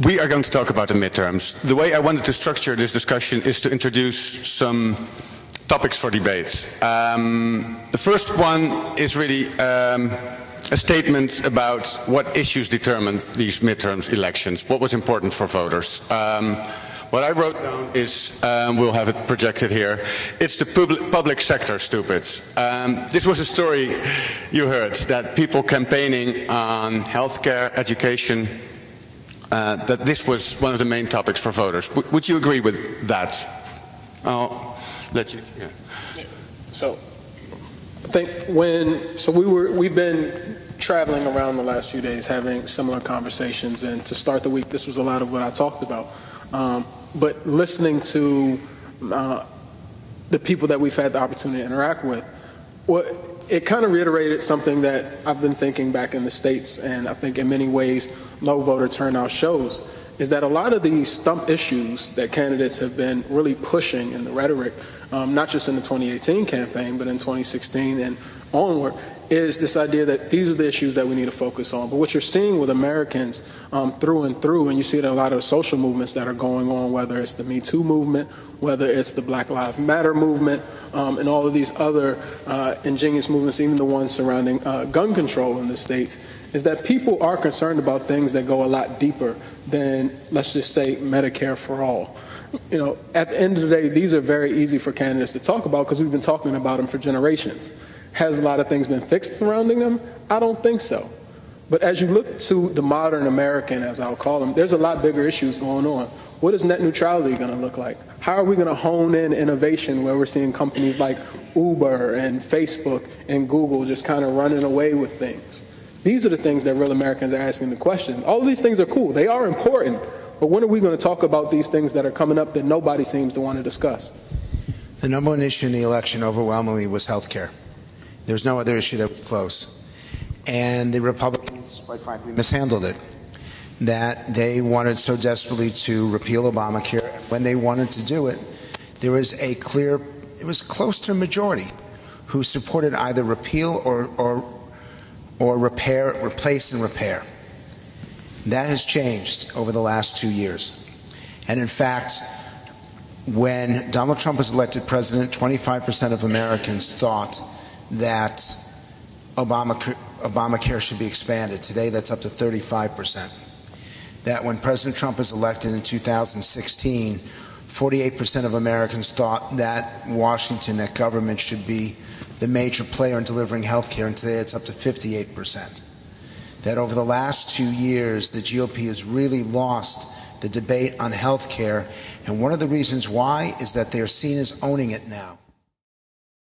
We are going to talk about the midterms. The way I wanted to structure this discussion is to introduce some topics for debate. The first one is really a statement about what issues determined these midterms elections, what was important for voters. What I wrote down is, we'll have it projected here, it's the public sector, stupid. This was a story you heard, that people campaigning on healthcare, education, that this was one of the main topics for voters. Would you agree with that? I'll let you. Yeah. So, I think we've been traveling around the last few days having similar conversations, and to start the week, this was a lot of what I talked about. But listening to the people that we've had the opportunity to interact with, it kind of reiterated something that I've been thinking back in the States, and I think in many ways low voter turnout shows, is that a lot of these stump issues that candidates have been really pushing in the rhetoric, not just in the 2018 campaign, but in 2016 and onward, is this idea that these are the issues that we need to focus on. But what you're seeing with Americans through and through, and you see it in a lot of the social movements that are going on, whether it's the Me Too movement, whether it's the Black Lives Matter movement, and all of these other ingenious movements, even the ones surrounding gun control in the States, is that people are concerned about things that go a lot deeper than, let's just say, Medicare for all. You know, at the end of the day, these are very easy for candidates to talk about because we've been talking about them for generations. Has a lot of things been fixed surrounding them? I don't think so. But as you look to the modern American, as I'll call them, there's a lot bigger issues going on. What is net neutrality going to look like? How are we going to hone in innovation where we're seeing companies like Uber and Facebook and Google just kind of running away with things? These are the things that real Americans are asking the question. All of these things are cool. They are important. But when are we going to talk about these things that are coming up that nobody seems to want to discuss? The number one issue in the election overwhelmingly was health care. There's no other issue that was close. And the Republicans, quite frankly, mishandled it. That they wanted so desperately to repeal Obamacare. When they wanted to do it, there was it was close to a majority who supported either repeal or replace and repair. That has changed over the last 2 years. And in fact, when Donald Trump was elected president, 25% of Americans thought that Obamacare should be expanded. Today, that's up to 35%. That when President Trump was elected in 2016, 48% of Americans thought that Washington, that government should be the major player in delivering health care, and today it's up to 58%. That over the last 2 years, the GOP has really lost the debate on health care, and one of the reasons why is that they are seen as owning it now.